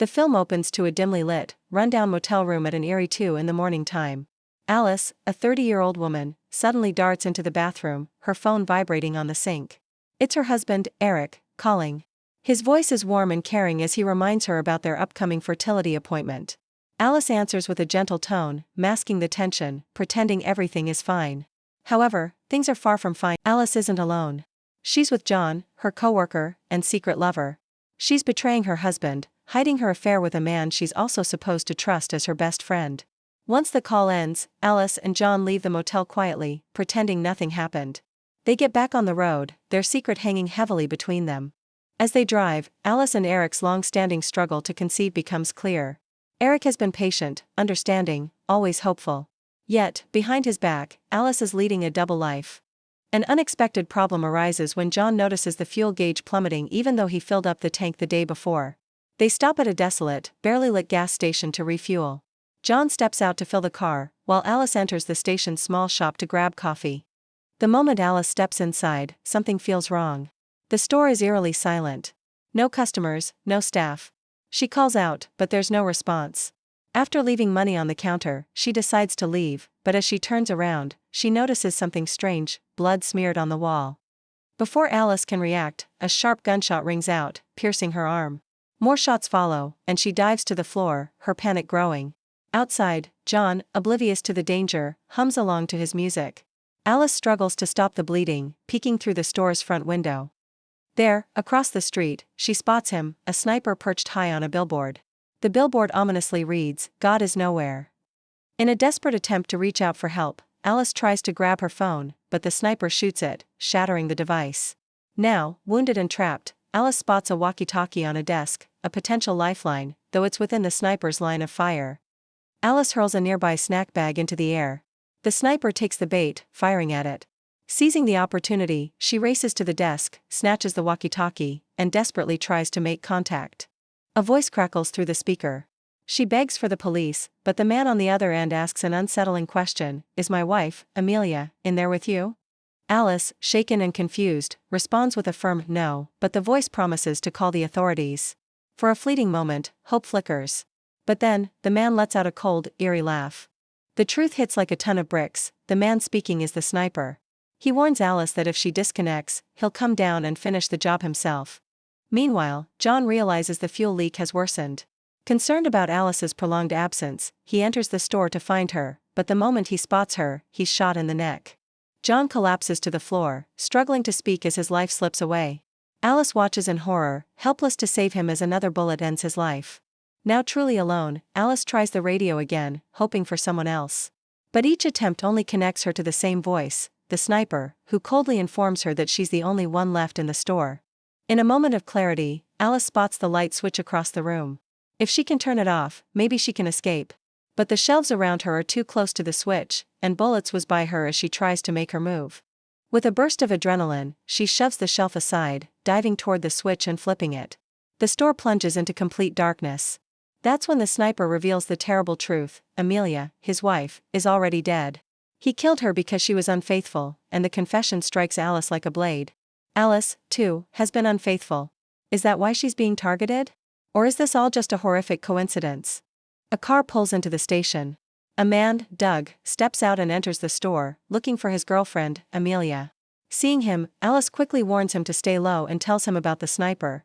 The film opens to a dimly lit, run-down motel room at an eerie 2 in the morning time. Alice, a 30-year-old woman, suddenly darts into the bathroom, her phone vibrating on the sink. It's her husband, Eric, calling. His voice is warm and caring as he reminds her about their upcoming fertility appointment. Alice answers with a gentle tone, masking the tension, pretending everything is fine. However, things are far from fine. Alice isn't alone. She's with John, her coworker and secret lover. She's betraying her husband, hiding her affair with a man she's also supposed to trust as her best friend. Once the call ends, Alice and John leave the motel quietly, pretending nothing happened. They get back on the road, their secret hanging heavily between them. As they drive, Alice and Eric's long-standing struggle to conceive becomes clear. Eric has been patient, understanding, always hopeful. Yet, behind his back, Alice is leading a double life. An unexpected problem arises when John notices the fuel gauge plummeting even though he filled up the tank the day before. They stop at a desolate, barely lit gas station to refuel. John steps out to fill the car, while Alice enters the station's small shop to grab coffee. The moment Alice steps inside, something feels wrong. The store is eerily silent. No customers, no staff. She calls out, but there's no response. After leaving money on the counter, she decides to leave, but as she turns around, she notices something strange, blood smeared on the wall. Before Alice can react, a sharp gunshot rings out, piercing her arm. More shots follow, and she dives to the floor, her panic growing. Outside, John, oblivious to the danger, hums along to his music. Alice struggles to stop the bleeding, peeking through the store's front window. There, across the street, she spots him, a sniper perched high on a billboard. The billboard ominously reads, "God is nowhere." In a desperate attempt to reach out for help, Alice tries to grab her phone, but the sniper shoots it, shattering the device. Now, wounded and trapped, Alice spots a walkie-talkie on a desk, a potential lifeline, though it's within the sniper's line of fire. Alice hurls a nearby snack bag into the air. The sniper takes the bait, firing at it. Seizing the opportunity, she races to the desk, snatches the walkie-talkie, and desperately tries to make contact. A voice crackles through the speaker. She begs for the police, but the man on the other end asks an unsettling question, "Is my wife, Amelia, in there with you?" Alice, shaken and confused, responds with a firm no, but the voice promises to call the authorities. For a fleeting moment, hope flickers. But then, the man lets out a cold, eerie laugh. The truth hits like a ton of bricks, the man speaking is the sniper. He warns Alice that if she disconnects, he'll come down and finish the job himself. Meanwhile, John realizes the fuel leak has worsened. Concerned about Alice's prolonged absence, he enters the store to find her, but the moment he spots her, he's shot in the neck. John collapses to the floor, struggling to speak as his life slips away. Alice watches in horror, helpless to save him as another bullet ends his life. Now truly alone, Alice tries the radio again, hoping for someone else. But each attempt only connects her to the same voice, the sniper, who coldly informs her that she's the only one left in the store. In a moment of clarity, Alice spots the light switch across the room. If she can turn it off, maybe she can escape. But the shelves around her are too close to the switch, and bullets whiz by her as she tries to make her move. With a burst of adrenaline, she shoves the shelf aside, diving toward the switch and flipping it. The store plunges into complete darkness. That's when the sniper reveals the terrible truth: Amelia, his wife, is already dead. He killed her because she was unfaithful, and the confession strikes Alice like a blade. Alice, too, has been unfaithful. Is that why she's being targeted? Or is this all just a horrific coincidence? A car pulls into the station. A man, Doug, steps out and enters the store, looking for his girlfriend, Amelia. Seeing him, Alice quickly warns him to stay low and tells him about the sniper.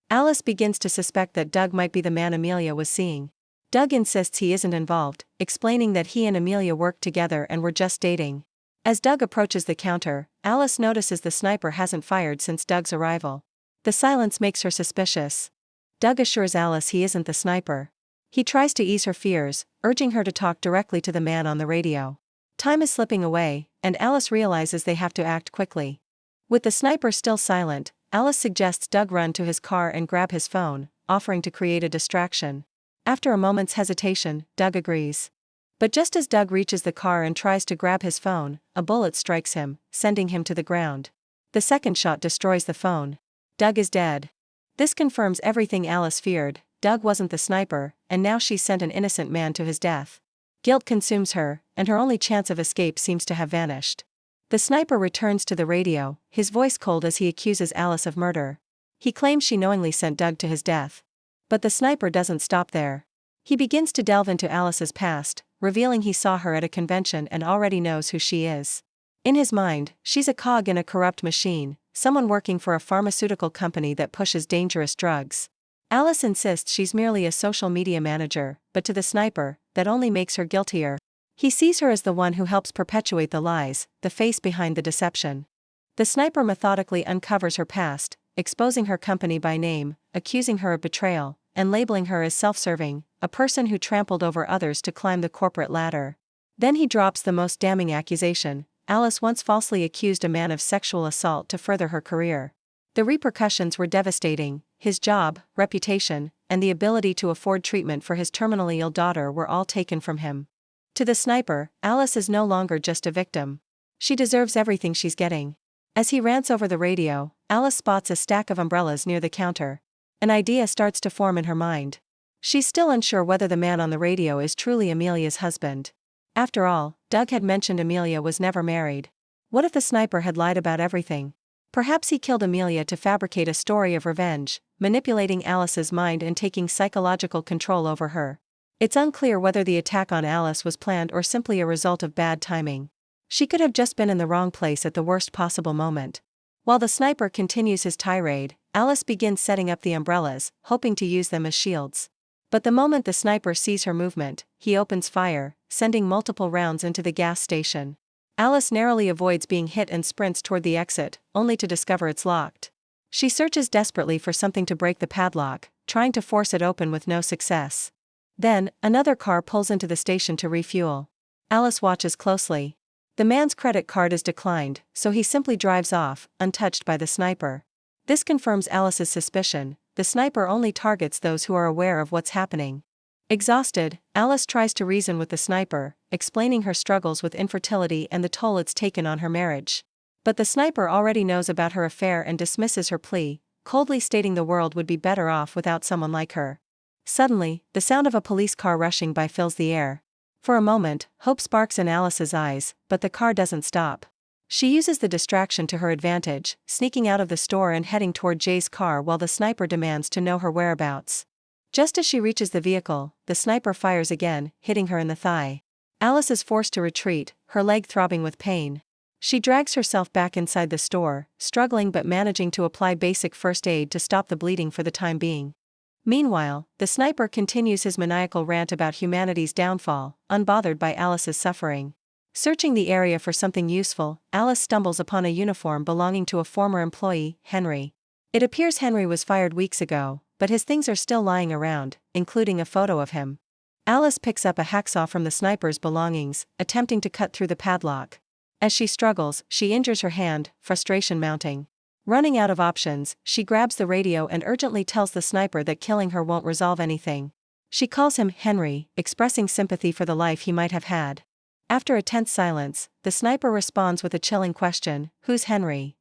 Alice begins to suspect that Doug might be the man Amelia was seeing. Doug insists he isn't involved, explaining that he and Amelia worked together and were just dating. As Doug approaches the counter, Alice notices the sniper hasn't fired since Doug's arrival. The silence makes her suspicious. Doug assures Alice he isn't the sniper. He tries to ease her fears, urging her to talk directly to the man on the radio. Time is slipping away, and Alice realizes they have to act quickly. With the sniper still silent, Alice suggests Doug run to his car and grab his phone, offering to create a distraction. After a moment's hesitation, Doug agrees. But just as Doug reaches the car and tries to grab his phone, a bullet strikes him, sending him to the ground. The second shot destroys the phone. Doug is dead. This confirms everything Alice feared: Doug wasn't the sniper, and now she's sent an innocent man to his death. Guilt consumes her, and her only chance of escape seems to have vanished. The sniper returns to the radio, his voice cold as he accuses Alice of murder. He claims she knowingly sent Doug to his death. But the sniper doesn't stop there. He begins to delve into Alice's past, revealing he saw her at a convention and already knows who she is. In his mind, she's a cog in a corrupt machine, someone working for a pharmaceutical company that pushes dangerous drugs. Alice insists she's merely a social media manager, but to the sniper, that only makes her guiltier. He sees her as the one who helps perpetuate the lies, the face behind the deception. The sniper methodically uncovers her past, exposing her company by name, accusing her of betrayal, and labeling her as self-serving, a person who trampled over others to climb the corporate ladder. Then he drops the most damning accusation: Alice once falsely accused a man of sexual assault to further her career. The repercussions were devastating. His job, reputation, and the ability to afford treatment for his terminally ill daughter were all taken from him. To the sniper, Alice is no longer just a victim. She deserves everything she's getting. As he rants over the radio, Alice spots a stack of umbrellas near the counter. An idea starts to form in her mind. She's still unsure whether the man on the radio is truly Amelia's husband. After all, Doug had mentioned Amelia was never married. What if the sniper had lied about everything? Perhaps he killed Amelia to fabricate a story of revenge, manipulating Alice's mind and taking psychological control over her. It's unclear whether the attack on Alice was planned or simply a result of bad timing. She could have just been in the wrong place at the worst possible moment. While the sniper continues his tirade, Alice begins setting up the umbrellas, hoping to use them as shields. But the moment the sniper sees her movement, he opens fire, sending multiple rounds into the gas station. Alice narrowly avoids being hit and sprints toward the exit, only to discover it's locked. She searches desperately for something to break the padlock, trying to force it open with no success. Then, another car pulls into the station to refuel. Alice watches closely. The man's credit card is declined, so he simply drives off, untouched by the sniper. This confirms Alice's suspicion: the sniper only targets those who are aware of what's happening. Exhausted, Alice tries to reason with the sniper, explaining her struggles with infertility and the toll it's taken on her marriage. But the sniper already knows about her affair and dismisses her plea, coldly stating the world would be better off without someone like her. Suddenly, the sound of a police car rushing by fills the air. For a moment, hope sparks in Alice's eyes, but the car doesn't stop. She uses the distraction to her advantage, sneaking out of the store and heading toward Jay's car while the sniper demands to know her whereabouts. Just as she reaches the vehicle, the sniper fires again, hitting her in the thigh. Alice is forced to retreat, her leg throbbing with pain. She drags herself back inside the store, struggling but managing to apply basic first aid to stop the bleeding for the time being. Meanwhile, the sniper continues his maniacal rant about humanity's downfall, unbothered by Alice's suffering. Searching the area for something useful, Alice stumbles upon a uniform belonging to a former employee, Henry. It appears Henry was fired weeks ago, but his things are still lying around, including a photo of him. Alice picks up a hacksaw from the sniper's belongings, attempting to cut through the padlock. As she struggles, she injures her hand, frustration mounting. Running out of options, she grabs the radio and urgently tells the sniper that killing her won't resolve anything. She calls him Henry, expressing sympathy for the life he might have had. After a tense silence, the sniper responds with a chilling question: "Who's Henry?"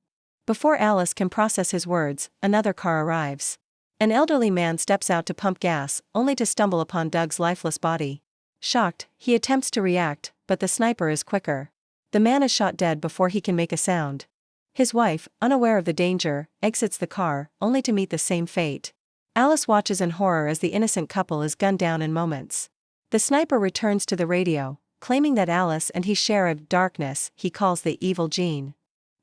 Before Alice can process his words, another car arrives. An elderly man steps out to pump gas, only to stumble upon Doug's lifeless body. Shocked, he attempts to react, but the sniper is quicker. The man is shot dead before he can make a sound. His wife, unaware of the danger, exits the car, only to meet the same fate. Alice watches in horror as the innocent couple is gunned down in moments. The sniper returns to the radio, claiming that Alice and he share a darkness he calls the evil gene.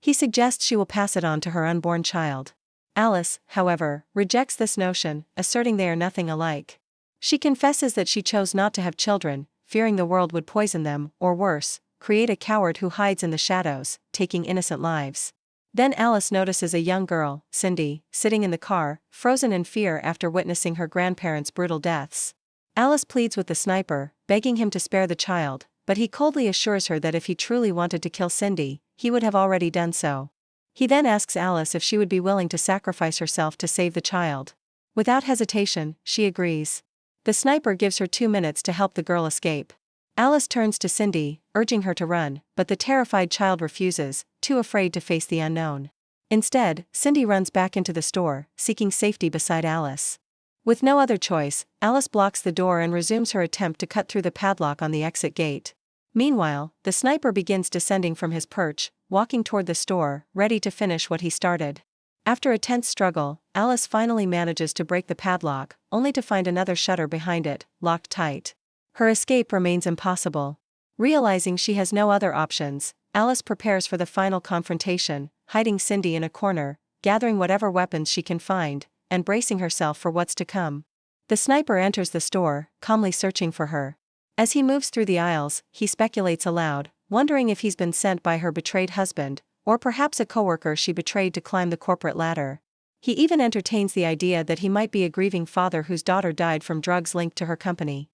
He suggests she will pass it on to her unborn child. Alice, however, rejects this notion, asserting they are nothing alike. She confesses that she chose not to have children, fearing the world would poison them, or worse, create a coward who hides in the shadows, taking innocent lives. Then Alice notices a young girl, Cindy, sitting in the car, frozen in fear after witnessing her grandparents' brutal deaths. Alice pleads with the sniper, begging him to spare the child, but he coldly assures her that if he truly wanted to kill Cindy, he would have already done so. He then asks Alice if she would be willing to sacrifice herself to save the child. Without hesitation, she agrees. The sniper gives her 2 minutes to help the girl escape. Alice turns to Cindy, urging her to run, but the terrified child refuses, too afraid to face the unknown. Instead, Cindy runs back into the store, seeking safety beside Alice. With no other choice, Alice blocks the door and resumes her attempt to cut through the padlock on the exit gate. Meanwhile, the sniper begins descending from his perch, walking toward the store, ready to finish what he started. After a tense struggle, Alice finally manages to break the padlock, only to find another shutter behind it, locked tight. Her escape remains impossible. Realizing she has no other options, Alice prepares for the final confrontation, hiding Cindy in a corner, gathering whatever weapons she can find, and bracing herself for what's to come. The sniper enters the store, calmly searching for her. As he moves through the aisles, he speculates aloud, wondering if he's been sent by her betrayed husband, or perhaps a coworker she betrayed to climb the corporate ladder. He even entertains the idea that he might be a grieving father whose daughter died from drugs linked to her company.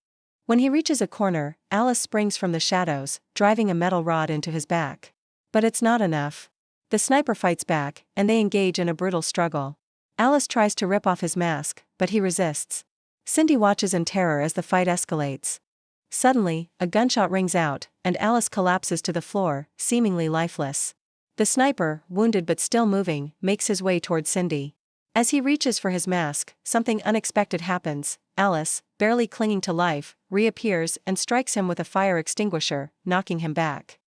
When he reaches a corner, Alice springs from the shadows, driving a metal rod into his back. But it's not enough. The sniper fights back, and they engage in a brutal struggle. Alice tries to rip off his mask, but he resists. Cindy watches in terror as the fight escalates. Suddenly, a gunshot rings out, and Alice collapses to the floor, seemingly lifeless. The sniper, wounded but still moving, makes his way toward Cindy. As he reaches for his mask, something unexpected happens. Alice, barely clinging to life, reappears and strikes him with a fire extinguisher, knocking him back.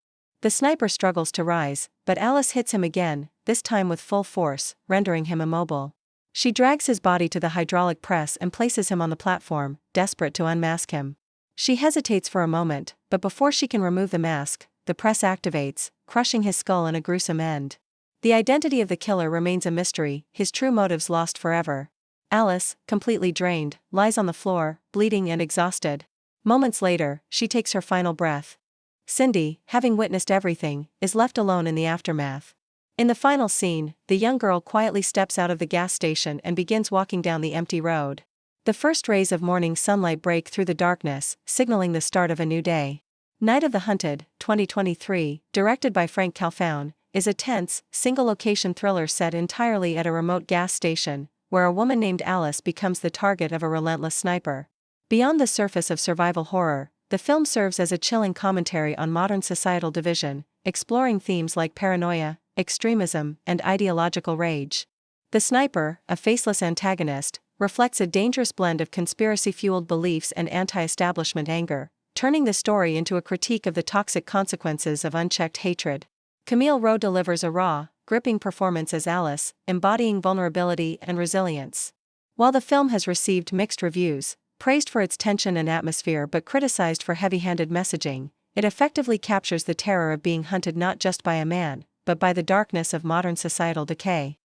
The sniper struggles to rise, but Alice hits him again, this time with full force, rendering him immobile. She drags his body to the hydraulic press and places him on the platform, desperate to unmask him. She hesitates for a moment, but before she can remove the mask, the press activates, crushing his skull in a gruesome end. The identity of the killer remains a mystery, his true motives lost forever. Alice, completely drained, lies on the floor, bleeding and exhausted. Moments later, she takes her final breath. Cindy, having witnessed everything, is left alone in the aftermath. In the final scene, the young girl quietly steps out of the gas station and begins walking down the empty road. The first rays of morning sunlight break through the darkness, signaling the start of a new day. Night of the Hunted, 2023, directed by Frank Calfoun, is a tense, single-location thriller set entirely at a remote gas station, where a woman named Alice becomes the target of a relentless sniper. Beyond the surface of survival horror, the film serves as a chilling commentary on modern societal division, exploring themes like paranoia, extremism, and ideological rage. The sniper, a faceless antagonist, reflects a dangerous blend of conspiracy-fueled beliefs and anti-establishment anger, turning the story into a critique of the toxic consequences of unchecked hatred. Camille Rowe delivers a raw, gripping performance as Alice, embodying vulnerability and resilience. While the film has received mixed reviews, praised for its tension and atmosphere but criticized for heavy-handed messaging, it effectively captures the terror of being hunted not just by a man, but by the darkness of modern societal decay.